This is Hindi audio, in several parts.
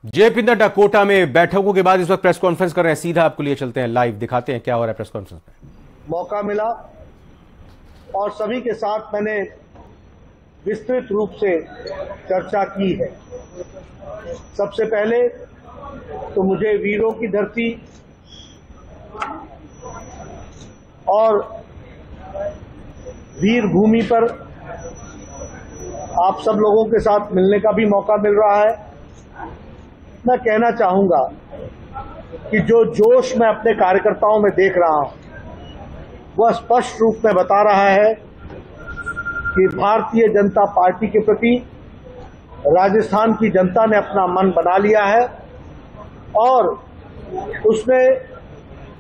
जेपी नड्डा कोटा में बैठकों के बाद इस वक्त प्रेस कॉन्फ्रेंस कर रहे हैं। सीधा आपको लिए चलते हैं, लाइव दिखाते हैं क्या हो रहा है प्रेस कॉन्फ्रेंस में। मौका मिला और सभी के साथ मैंने विस्तृत रूप से चर्चा की है। सबसे पहले तो मुझे वीरों की धरती और वीर भूमि पर आप सब लोगों के साथ मिलने का भी मौका मिल रहा है। मैं कहना चाहूंगा कि जो जोश मैं अपने कार्यकर्ताओं में देख रहा हूं वह स्पष्ट रूप में बता रहा है कि भारतीय जनता पार्टी के प्रति राजस्थान की जनता ने अपना मन बना लिया है और उसने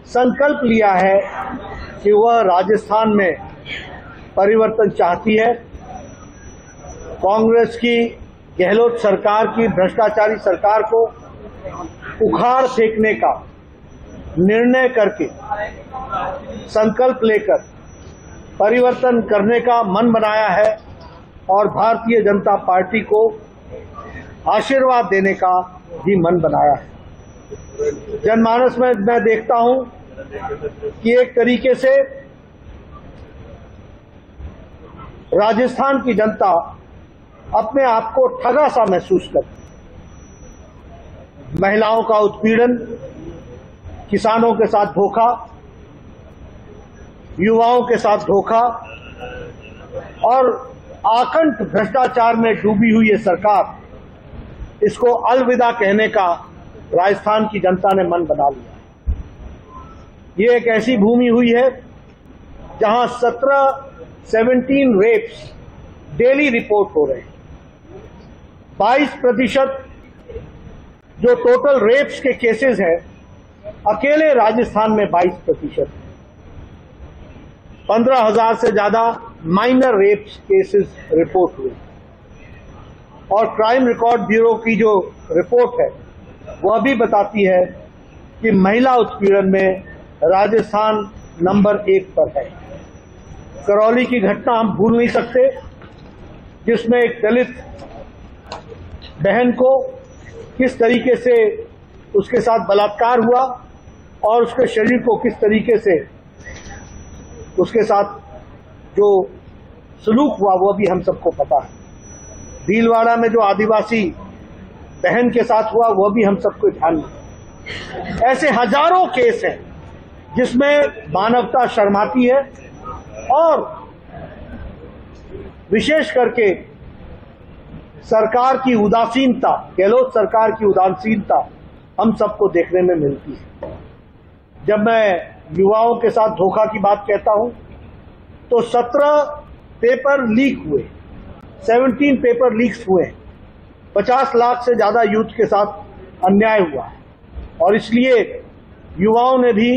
संकल्प लिया है कि वह राजस्थान में परिवर्तन चाहती है। कांग्रेस की गहलोत सरकार की भ्रष्टाचारी सरकार को उखाड़ फेंकने का निर्णय करके संकल्प लेकर परिवर्तन करने का मन बनाया है और भारतीय जनता पार्टी को आशीर्वाद देने का भी मन बनाया है। जनमानस में मैं देखता हूं कि एक तरीके से राजस्थान की जनता अपने आप को ठगा सा महसूस करती। महिलाओं का उत्पीड़न, किसानों के साथ धोखा, युवाओं के साथ धोखा और आकंठ भ्रष्टाचार में डूबी हुई ये सरकार, इसको अलविदा कहने का राजस्थान की जनता ने मन बना लिया। ये एक ऐसी भूमि हुई है जहां 17 रेप्स डेली रिपोर्ट हो रहे हैं। 22% जो टोटल रेप्स के केसेस हैं अकेले राजस्थान में 22%। 15,000 से ज्यादा माइनर रेप्स केसेस रिपोर्ट हुए और क्राइम रिकॉर्ड ब्यूरो की जो रिपोर्ट है वह भी बताती है कि महिला उत्पीड़न में राजस्थान नंबर 1 पर है। करौली की घटना हम भूल नहीं सकते, जिसमें एक दलित बहन को किस तरीके से उसके साथ बलात्कार हुआ और उसके शरीर को किस तरीके से उसके साथ जो सलूक हुआ वो भी हम सबको पता है। भीलवाड़ा में जो आदिवासी बहन के साथ हुआ वह भी हम सबको ध्यान में। ऐसे हजारों केस हैं जिसमें मानवता शर्माती है और विशेष करके सरकार की उदासीनता, गहलोत सरकार की उदासीनता हम सबको देखने में मिलती है। जब मैं युवाओं के साथ धोखा की बात कहता हूं तो 17 पेपर लीक हुए, 17 पेपर लीक्स हुए, 50 लाख से ज्यादा यूथ के साथ अन्याय हुआ है और इसलिए युवाओं ने भी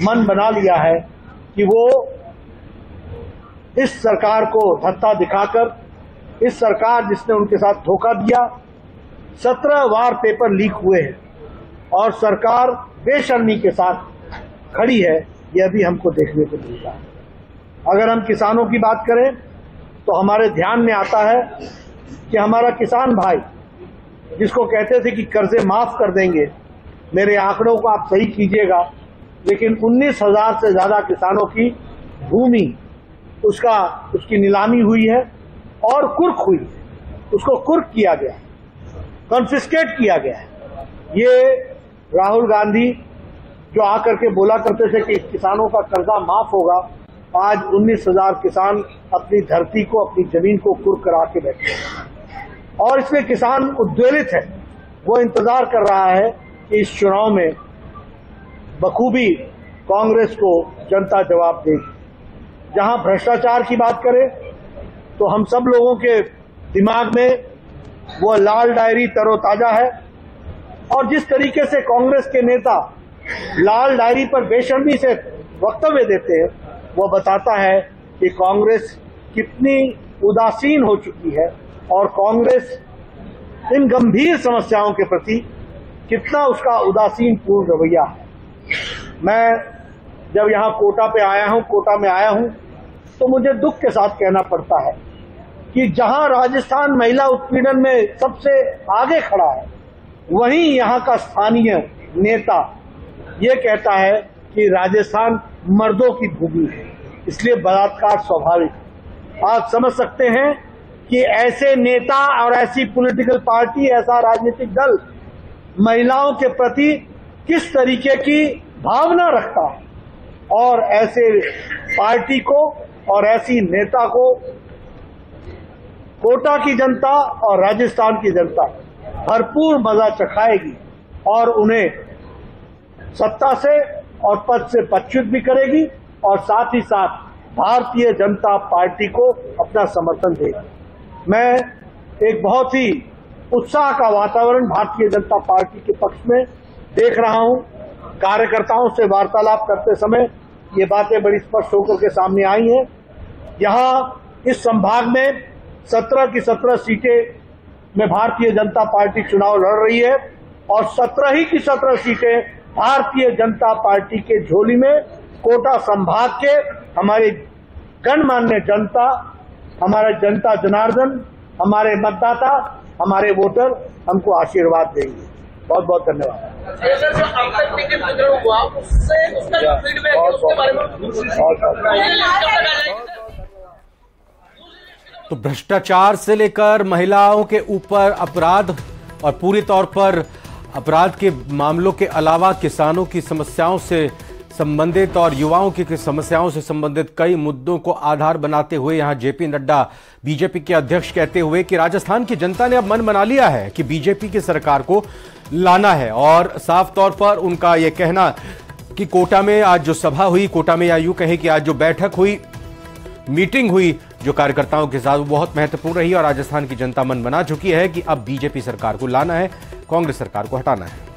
मन बना लिया है कि वो इस सरकार को धत्ता दिखाकर, इस सरकार जिसने उनके साथ धोखा दिया, 17 बार पेपर लीक हुए हैं और सरकार बेशर्मी के साथ खड़ी है, यह भी हमको देखने को मिल रहा है। अगर हम किसानों की बात करें तो हमारे ध्यान में आता है कि हमारा किसान भाई जिसको कहते थे कि कर्जे माफ कर देंगे, मेरे आंकड़ों को आप सही कीजिएगा, लेकिन 19,000 से ज्यादा किसानों की भूमि उसकी नीलामी हुई है और कुर्क हुई, उसको कुर्क किया गया, कॉन्फिस्केट किया गया है। ये राहुल गांधी जो आकर के बोला करते थे कि किसानों का कर्जा माफ होगा, आज 19,000 किसान अपनी धरती को, अपनी जमीन को कुर्क करा के बैठे हैं और इसमें किसान उद्वेलित है। वो इंतजार कर रहा है कि इस चुनाव में बखूबी कांग्रेस को जनता जवाब देगी। जहां भ्रष्टाचार की बात करें तो हम सब लोगों के दिमाग में वो लाल डायरी तरोताजा है और जिस तरीके से कांग्रेस के नेता लाल डायरी पर बेशर्मी से वक्तव्य देते हैं वो बताता है कि कांग्रेस कितनी उदासीन हो चुकी है और कांग्रेस इन गंभीर समस्याओं के प्रति कितना उसका उदासीन पूर्ण रवैया है। मैं जब यहां कोटा में आया हूं तो मुझे दुख के साथ कहना पड़ता है कि जहां राजस्थान महिला उत्पीड़न में सबसे आगे खड़ा है, वहीं यहाँ का स्थानीय नेता ये कहता है कि राजस्थान मर्दों की भूमि है, इसलिए बलात्कार स्वाभाविक है। आप समझ सकते हैं कि ऐसे नेता और ऐसी पॉलिटिकल पार्टी, ऐसा राजनीतिक दल महिलाओं के प्रति किस तरीके की भावना रखता है, और ऐसे पार्टी को और ऐसी नेता को कोटा की जनता और राजस्थान की जनता भरपूर मजा चखाएगी और उन्हें सत्ता से और पद से पदच्युत भी करेगी और साथ ही साथ भारतीय जनता पार्टी को अपना समर्थन देगी। मैं एक बहुत ही उत्साह का वातावरण भारतीय जनता पार्टी के पक्ष में देख रहा हूं। कार्यकर्ताओं से वार्तालाप करते समय ये बातें बड़ी स्पष्ट होकर के सामने आई हैं। यहां इस संभाग में 17 की 17 सीटें में भारतीय जनता पार्टी चुनाव लड़ रही है और 17 ही की 17 सीटें भारतीय जनता पार्टी के झोली में कोटा संभाग के हमारे गणमान्य जनता, हमारे जनता जनार्दन, हमारे मतदाता, हमारे वोटर हमको आशीर्वाद देंगे। बहुत बहुत धन्यवाद। तो भ्रष्टाचार से लेकर महिलाओं के ऊपर अपराध और पूरी तौर पर अपराध के मामलों के अलावा किसानों की समस्याओं से संबंधित और युवाओं की समस्याओं से संबंधित कई मुद्दों को आधार बनाते हुए यहां जेपी नड्डा बीजेपी के अध्यक्ष कहते हुए कि राजस्थान की जनता ने अब मन बना लिया है कि बीजेपी की सरकार को लाना है। और साफ तौर पर उनका यह कहना कि कोटा में आज जो सभा हुई, कोटा में या यूं कहें कि आज जो बैठक हुई, मीटिंग हुई जो कार्यकर्ताओं के साथ, वो बहुत महत्वपूर्ण रही और राजस्थान की जनता मन बना चुकी है कि अब बीजेपी सरकार को लाना है, कांग्रेस सरकार को हटाना है।